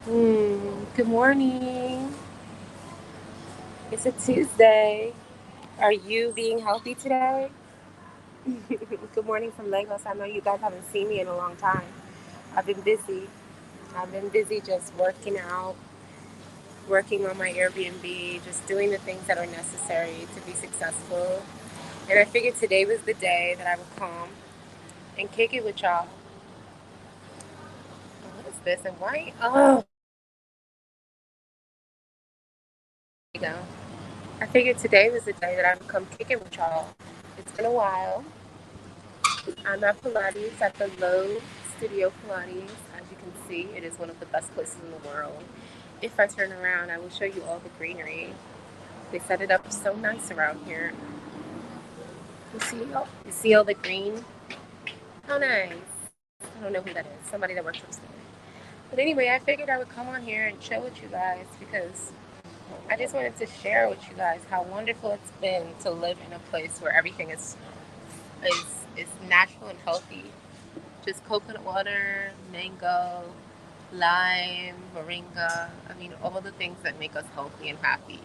Good morning. It's a Tuesday. Are you being healthy today? Good morning from Lagos. I know you guys haven't seen me in a long time. I've been busy. I've been busy just working out, working on my Airbnb, just doing the things that are necessary to be successful. And I figured today was the day that I would come and kick it with y'all. What is this and why? Oh, there you go. I figured today was the day that I would come kick it with y'all. It's been a while. I'm at Pilates at the Low Studio Pilates. As you can see, it is one of the best places in the world. If I turn around, I will show you all the greenery. They set it up so nice around here. You see all the green? How nice. I don't know who that is. Somebody that works upstairs. But anyway, I figured I would come on here and chill with you guys because I just wanted to share with you guys how wonderful it's been to live in a place where everything is natural and healthy. Just coconut water, mango, lime, moringa. I mean, all the things that make us healthy and happy.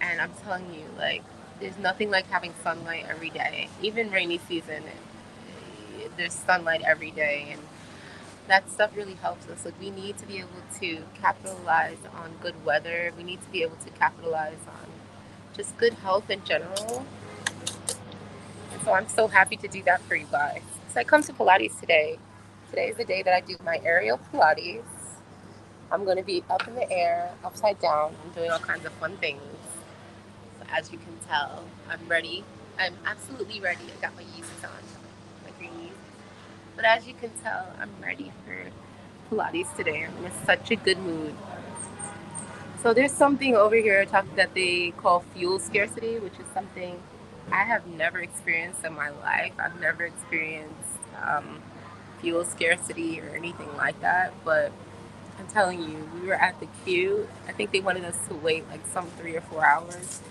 And I'm telling you, like, there's nothing like having sunlight every day. Even rainy season, there's sunlight every day. And that stuff really helps us. Like, we need to be able to capitalize on good weather. We need to be able to capitalize on just good health in general. And so I'm so happy to do that for you guys. So I come to Pilates today. Today is the day that I do my aerial Pilates. I'm going to be up in the air, upside down. I'm doing all kinds of fun things. So as you can tell, I'm ready. I'm absolutely ready. I got my Yeezys on, my green Yeezys. But as you can tell, I'm ready for Pilates today. I'm in such a good mood. So there's something over here that they call fuel scarcity, which is something I have never experienced in my life. I've never experienced fuel scarcity or anything like that. But I'm telling you, we were at the queue. I think they wanted us to wait like some 3 or 4 hours.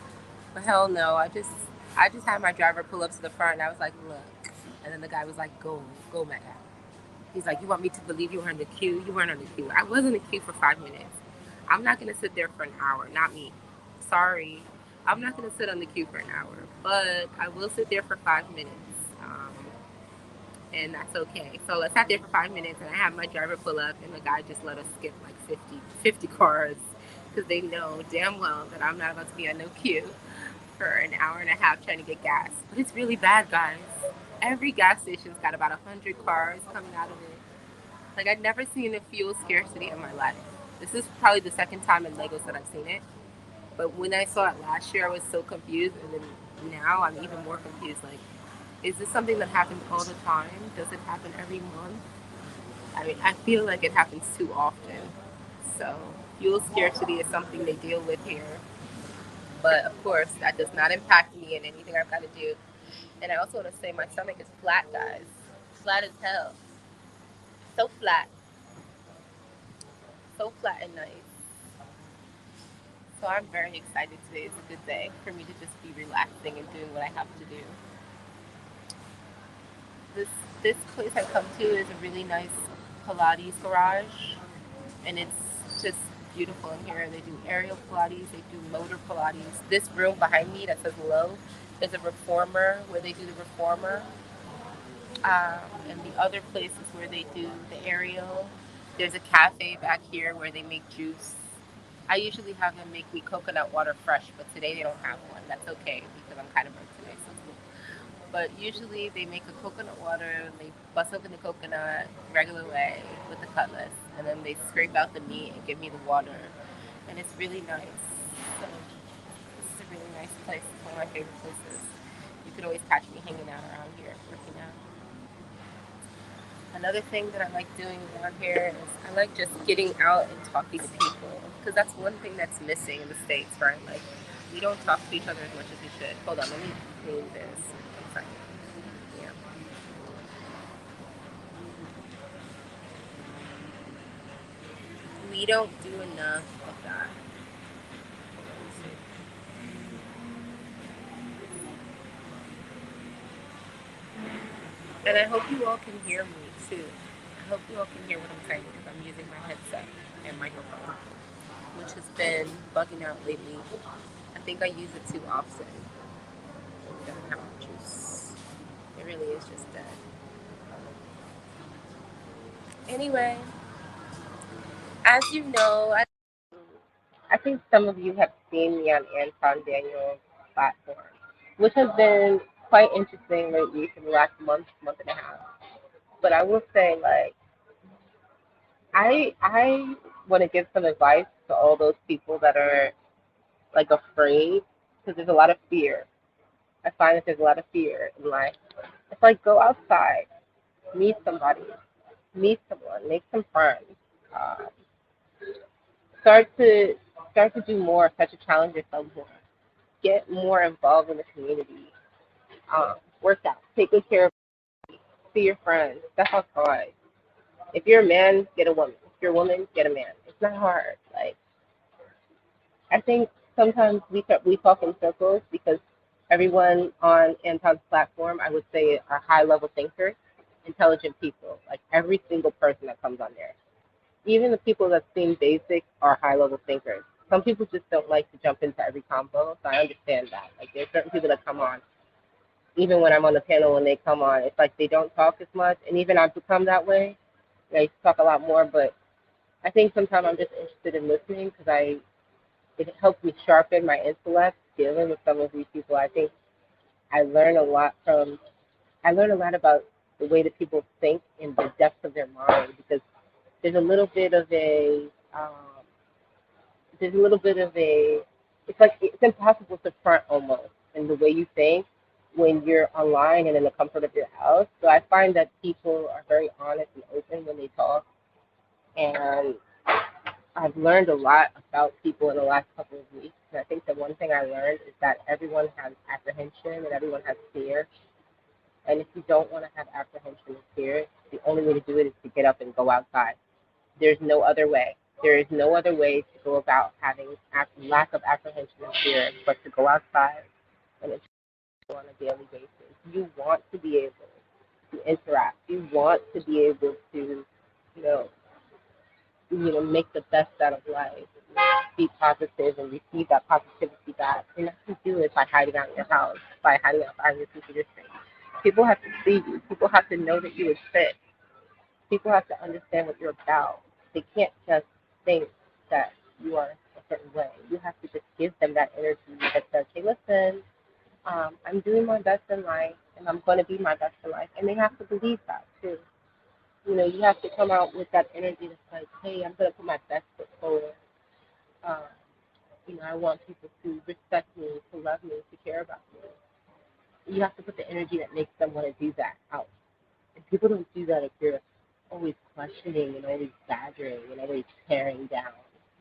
But hell no, I just had my driver pull up to the front, and I was like, look. And then the guy was like, go, madam. He's like, you want me to believe you were in the queue? You weren't in the queue. I was in the queue for 5 minutes. I'm not gonna sit there for an hour. Not me. Sorry. I'm not gonna sit on the queue for an hour, but I will sit there for 5 minutes. And that's okay. So I sat there for 5 minutes, and I had my driver pull up, and the guy just let us skip like 50 cars because they know damn well that I'm not about to be on no queue for an hour and a half trying to get gas. But it's really bad, guys. Every gas station's got about 100 cars coming out of it. Like, I'd never seen a fuel scarcity in my life. This is probably the second time in Lagos that I've seen it. But when I saw it last year, I was so confused, and then now I'm even more confused. Like, is this something that happens all the time? Does it happen every month? I mean, I feel like it happens too often. So, fuel scarcity is something they deal with here. But of course, that does not impact me in anything I've got to do. And I also want to say my stomach is flat, guys. Flat as hell. So flat. So flat and nice. So I'm very excited today. Is a good day for me to just be relaxing and doing what I have to do. This this place I come to is a really nice Pilates garage, and it's just beautiful in here. They do aerial Pilates, they do motor Pilates. This room behind me that says low is a reformer where they do the reformer, and the other places where they do the aerial. There's a cafe back here where they make juice. I usually have them make me coconut water fresh, but today they don't have one. That's okay because I'm kind of broke today, so it's cool. But usually they make a coconut water, they bust open the coconut regular way with the cutlass, and then they scrape out the meat and give me the water. And it's really nice. So this is a really nice place. It's one of my favorite places. You could always catch me hanging out around here, working out. Another thing that I like doing around here is I like just getting out and talking to people because that's one thing that's missing in the States, right? Like, we don't talk to each other as much as we should. Hold on, let me move this. One second. Yeah. We don't do enough of that. And I hope you all can hear me too. hope you all can hear what I'm saying because I'm using my headset and microphone, which has been bugging out lately. I think I use it too often. It doesn't have juice. It really is just dead. Anyway, as you know, I think some of you have seen me on Anton Daniel's platform, which has been quite interesting lately for the last month and a half. But I will say, like, I want to give some advice to all those people that are like afraid because there's a lot of fear. I find that there's a lot of fear in life. It's like go outside, meet somebody, meet someone, make some friends. Uh, start to start to do more, start to challenge yourself more, get more involved in the community. Work out, take good care of, see your friends. That's how it's hard. If you're a man, get a woman. If you're a woman, get a man. It's not hard. Like I think sometimes we talk in circles because everyone on Anton's platform, I would say, are high level thinkers, intelligent people. Like every single person that comes on there, even the people that seem basic are high level thinkers. Some people just don't like to jump into every combo, so I understand that. Like there's certain people that come on, even when I'm on the panel when they come on, it's like they don't talk as much, and even I've become that way. I talk a lot more, but I think sometimes I'm just interested in listening because I it helps me sharpen my intellect dealing with some of these people. I think I learn a lot from I learn a lot about the way that people think in the depths of their mind because there's a little bit of a there's a little bit of a it's like it's impossible to front almost in the way you think when you're online and in the comfort of your house. So I find that people are very honest and open when they talk and I've learned a lot about people in the last couple of weeks. And I think the one thing I learned is that everyone has apprehension and everyone has fear. And if you don't want to have apprehension and fear, the only way to do it is to get up and go outside. There's no other way. There is no other way to go about having lack of apprehension and fear but to go outside and on a daily basis. You want to be able to interact. You want to be able to, you know, make the best out of life, be positive and receive that positivity back. You're not going to do it by hiding out in your house, by hiding out behind your computer screen. People have to see you. People have to know that you exist. People have to understand what you're about. They can't just think that you are a certain way. You have to just give them that energy that says, hey, listen, I'm doing my best in life and I'm going to be my best in life. And they have to believe that too. You have to come out with that energy that's like, hey, I'm going to put my best foot forward. Um, I want people to respect me, to love me, to care about me. You have to put the energy that makes them want to do that out. And people don't do that if you're always questioning and always badgering and always tearing down.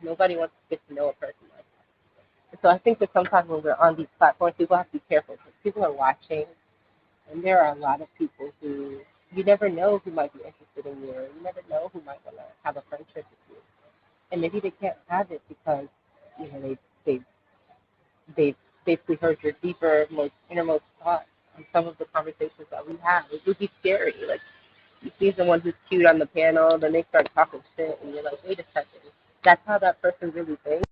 Nobody wants to get to know a person like that. So I think that sometimes when we're on these platforms, people have to be careful because people are watching, and there are a lot of people who you never know who might be interested in you, or you never know who might want to have a friendship with you, and maybe they can't have it because they they've basically heard your deeper, most innermost thoughts on some of the conversations that we have. It would be scary. Like you see someone who's cute on the panel, then they start talking shit, and you're like, wait a second, that's how that person really thinks.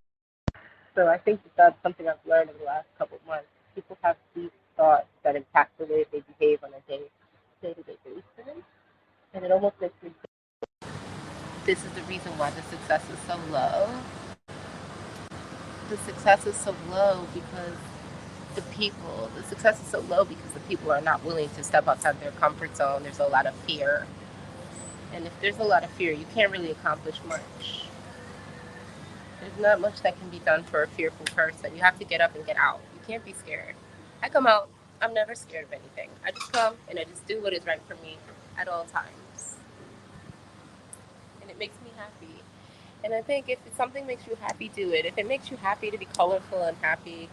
So I think that that's something I've learned in the last couple of months. People have deep thoughts that impact the way they behave on a day-to-day basis, and it almost makes me think this is the reason why the success is so low. The success is so low because the success is so low because the people are not willing to step outside their comfort zone. There's a lot of fear. And if there's a lot of fear, you can't really accomplish much. There's not much that can be done for a fearful person. You have to get up and get out. You can't be scared. I come out, I'm never scared of anything. I just come and I just do what is right for me at all times. And it makes me happy. And I think if something makes you happy, do it. If it makes you happy to be colorful and happy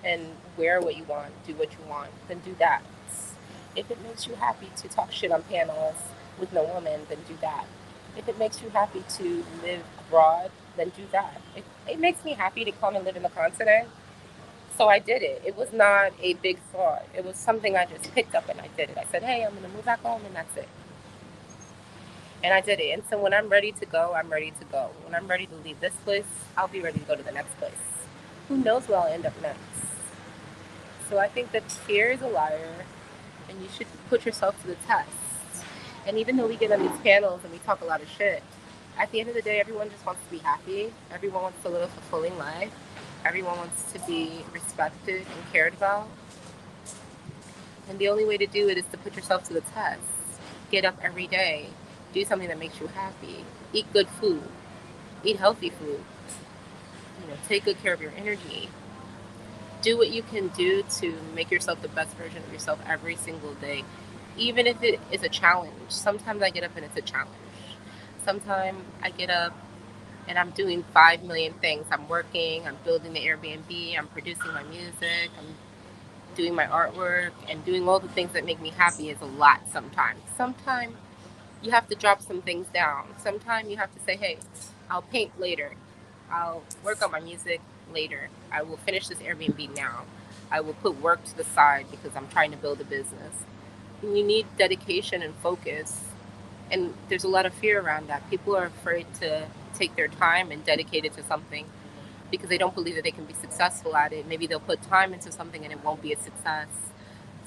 and wear what you want, do what you want, then do that. If it makes you happy to talk shit on panels with no woman, then do that. If it makes you happy to live abroad, then do that. It makes me happy to come and live in the continent, so I did it. It was not a big thought. It was something I just picked up and I did it. I said, hey, I'm going to move back home, and that's it. And I did it. And so when I'm ready to go, I'm ready to go. When I'm ready to leave this place, I'll be ready to go to the next place. Who knows where I'll end up next? So I think that fear is a liar, and you should put yourself to the test. And even though we get on these panels and we talk a lot of shit, at the end of the day, everyone just wants to be happy. Everyone wants to live a fulfilling life. Everyone wants to be respected and cared about. And the only way to do it is to put yourself to the test. Get up every day. Do something that makes you happy. Eat good food. Eat healthy food. Take good care of your energy. Do what you can do to make yourself the best version of yourself every single day, even if it is a challenge. Sometimes I get up and it's a challenge. Sometimes I get up and I'm doing 5 million things. I'm working, I'm building the Airbnb, I'm producing my music, I'm doing my artwork, and doing all the things that make me happy is a lot sometimes. Sometimes you have to drop some things down. Sometimes you have to say, hey, I'll paint later. I'll work on my music later. I will finish this Airbnb now. I will put work to the side because I'm trying to build a business. And you need dedication and focus. And there's a lot of fear around that. People are afraid to take their time and dedicate it to something because they don't believe that they can be successful at it. Maybe they'll put time into something and it won't be a success.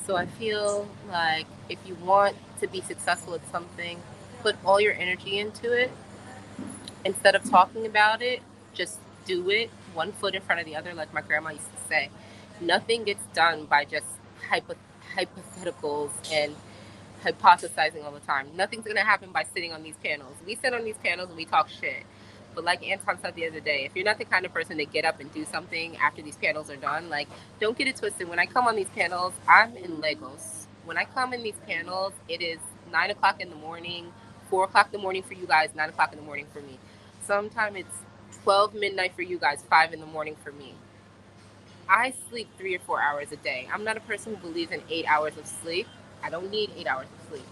So I feel like if you want to be successful at something, put all your energy into it. Instead of talking about it, just do it, one foot in front of the other, like my grandma used to say. Nothing gets done by just hypotheticals and hypothesizing all the time. Nothing's going to happen by sitting on these panels. We sit on these panels and we talk shit. But like Anton said the other day, if you're not the kind of person to get up and do something after these panels are done, like, don't get it twisted. When I come on these panels, I'm in Lagos. When I come in these panels, it is 9 o'clock in the morning, 4 o'clock in the morning for you guys, 9 o'clock in the morning for me. Sometimes it's 12 midnight for you guys, 5 in the morning for me. I sleep 3 or 4 hours a day. I'm not a person who believes in 8 hours of sleep. I don't need 8 hours of sleep.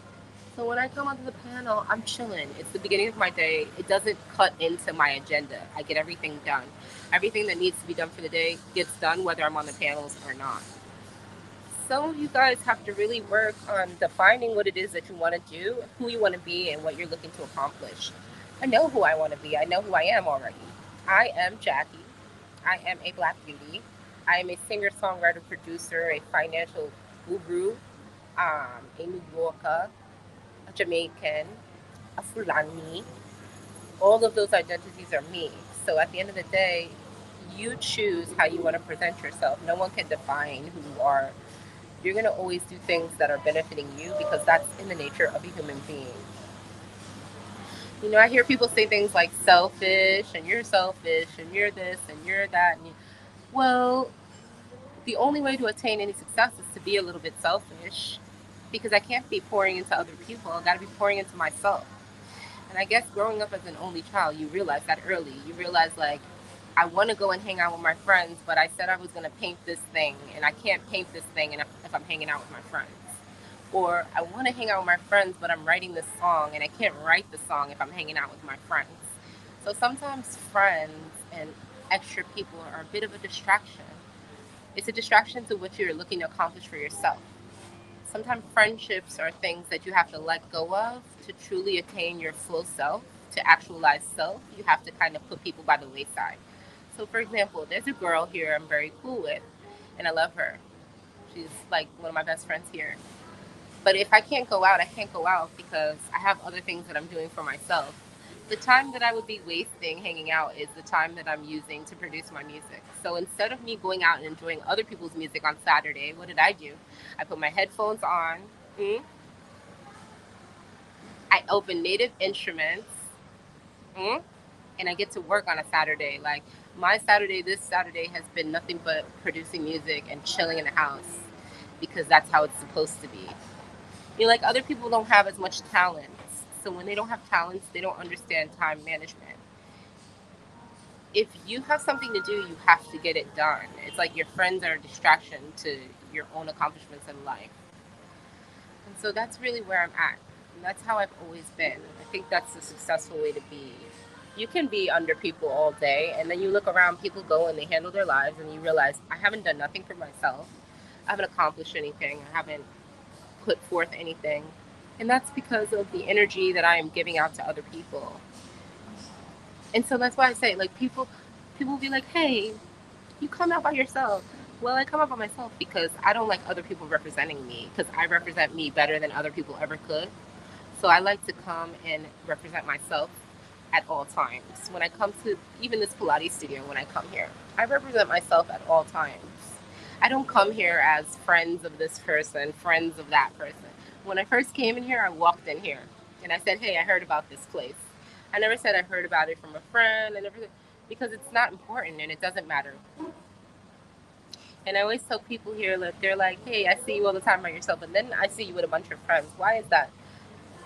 So when I come onto the panel, I'm chilling. It's the beginning of my day. It doesn't cut into my agenda. I get everything done. Everything that needs to be done for the day gets done, whether I'm on the panels or not. Some of you guys have to really work on defining what it is that you want to do, who you want to be, and what you're looking to accomplish. I know who I want to be. I know who I am already. I am Jackie. I am a Black beauty. I am a singer, songwriter, producer, a financial guru, a New Yorker, a Jamaican, a Fulani. All of those identities are me. So at the end of the day, you choose how you want to present yourself. No one can define who you are. You're going to always do things that are benefiting you because that's in the nature of a human being. I hear people say things like selfish and you're this and you're that. Well, the only way to attain any success is to be a little bit selfish because I can't be pouring into other people. I got to be pouring into myself. And I guess growing up as an only child, you realize that early. You realize, like, I want to go and hang out with my friends, but I said I was going to paint this thing, and I can't paint this thing if I'm hanging out with my friends. Or I want to hang out with my friends, but I'm writing this song, and I can't write the song if I'm hanging out with my friends. So sometimes friends and extra people are a bit of a distraction. It's a distraction to what you're looking to accomplish for yourself. Sometimes friendships are things that you have to let go of to truly attain your full self, to actualize self. You have to kind of put people by the wayside. So, for example, there's a girl here I'm very cool with, and I love her. She's like one of my best friends here. But if I can't go out, I can't go out because I have other things that I'm doing for myself. The time that I would be wasting hanging out is the time that I'm using to produce my music. So instead of me going out and enjoying other people's music on Saturday, what did I do? I put my headphones on. I open Native Instruments. And I get to work on a Saturday. Like, my Saturday, this Saturday, has been nothing but producing music and chilling in the house because that's how it's supposed to be. Like, other people don't have as much talent. So when they don't have talents, they don't understand time management. If you have something to do, you have to get it done. It's like your friends are a distraction to your own accomplishments in life. And so that's really where I'm at. And that's how I've always been. I think that's the successful way to be. You can be under people all day, and then you look around, people go and they handle their lives, and you realize, I haven't done nothing for myself. I haven't accomplished anything. I haven't put forth anything. And that's because of the energy that I am giving out to other people. And so that's why I say, like, people will be like, hey, you come out by yourself. Well, I come out by myself because I don't like other people representing me, because I represent me better than other people ever could. So I like to come and represent myself at all times. When I come to even this Pilates studio, when I come here, I represent myself at all times. I don't come here as friends of this person, friends of that person. When I first came in here, I walked in here and I said, hey, I heard about this place. I never said I heard about it from a friend. I never, because it's not important and it doesn't matter. And I always tell people here that they're like, hey, I see you all the time by yourself, and then I see you with a bunch of friends. Why is that?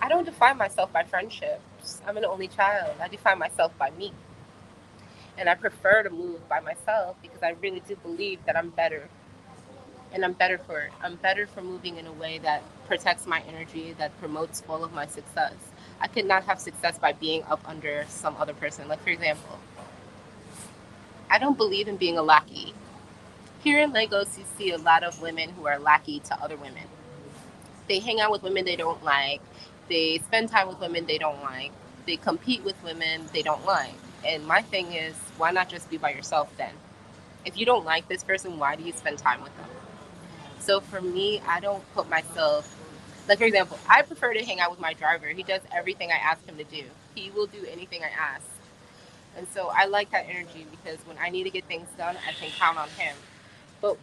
I don't define myself by friendships. I'm an only child. I define myself by me. And I prefer to move by myself because I really do believe that I'm better. And I'm better for it. I'm better for moving in a way that protects my energy, that promotes all of my success. I could not have success by being up under some other person. Like, for example, I don't believe in being a lackey. Here in Lagos, you see a lot of women who are lackey to other women. They hang out with women they don't like. They spend time with women they don't like. They compete with women they don't like. And my thing is, why not just be by yourself then? If you don't like this person, why do you spend time with them? So for me, I don't put myself, like, for example, I prefer to hang out with my driver. He does everything I ask him to do. He will do anything I ask. And so I like that energy because when I need to get things done, I can count on him. But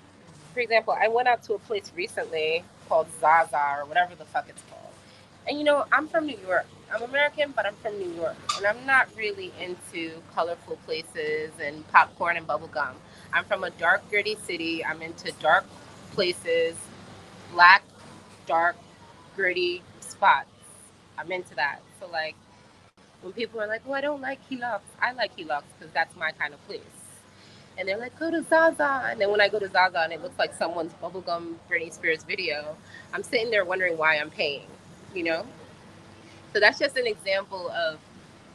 for example, I went out to a place recently called Zaza or whatever the fuck it's called. And I'm from New York. I'm American, but I'm from New York. And I'm not really into colorful places and popcorn and bubble gum. I'm from a dark, gritty city. I'm into dark places, black, dark, gritty spots. I'm into that. So, like, when people are like, oh, I don't like Hilux, I like Hilux because that's my kind of place. And they're like, go to Zaza. And then when I go to Zaza and it looks like someone's bubblegum Britney Spears video, I'm sitting there wondering why I'm paying, you know? So that's just an example of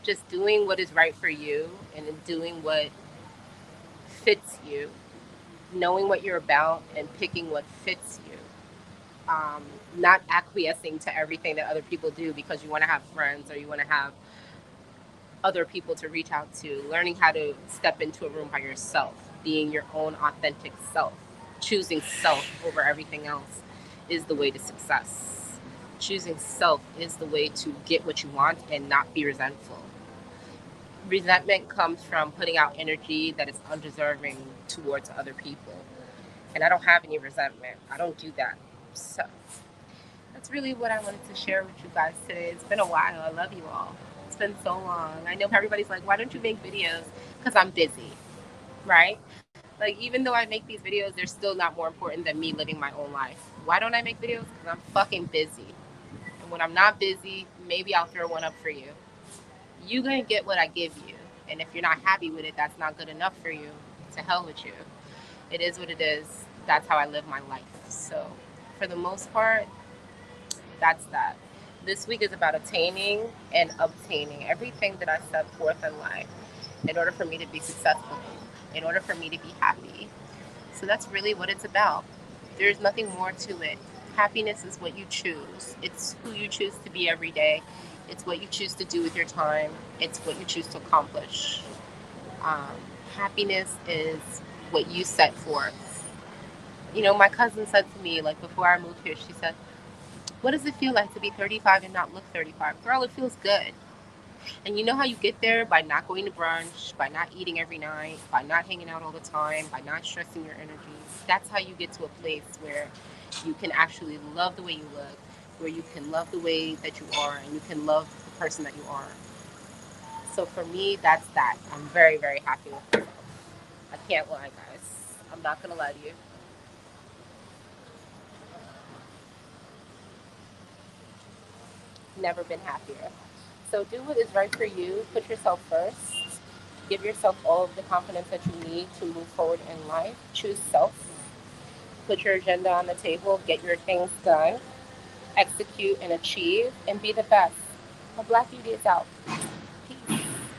just doing what is right for you and doing what fits you, knowing what you're about and picking what fits you. Not acquiescing to everything that other people do because you want to have friends or you want to have other people to reach out to, learning how to step into a room by yourself, being your own authentic self, choosing self over everything else is the way to success. Choosing self is the way to get what you want and not be resentful. Resentment comes from putting out energy that is undeserving towards other people. And I don't have any resentment. I don't do that. So that's really what I wanted to share with you guys today. It's been a while. I love you all. It's been so long. I know everybody's like, why don't you make videos? Because I'm busy, right? Like, even though I make these videos, they're still not more important than me living my own life. Why don't I make videos? Because I'm fucking busy. And when I'm not busy, maybe I'll throw one up for you. You're going to get what I give you. And if you're not happy with it, that's not good enough for you. To hell with you. It is what it is. That's how I live my life. So, for the most part, that's that. This week is about attaining and obtaining everything that I set forth in life in order for me to be successful, in order for me to be happy. So that's really what it's about. There's nothing more to it. Happiness is what you choose. It's who you choose to be every day. It's what you choose to do with your time. It's what you choose to accomplish. Um, Happiness is what you set forth. My cousin said to me, like, before I moved here, she said, what does it feel like to be 35 and not look 35? Girl, it feels good. And you know how you get there? By not going to brunch, by not eating every night, by not hanging out all the time, by not stressing your energy. That's how you get to a place where you can actually love the way you look, where you can love the way that you are, and you can love the person that you are. So for me, that's that. I'm very, very happy with myself. I can't lie, guys. I'm not going to lie to you. Never been happier. So do what is right for you. Put yourself first. Give yourself all of the confidence that you need to move forward in life. Choose self. Put your agenda on the table. Get your things done. Execute and achieve and be the best. A Black Beauty is out.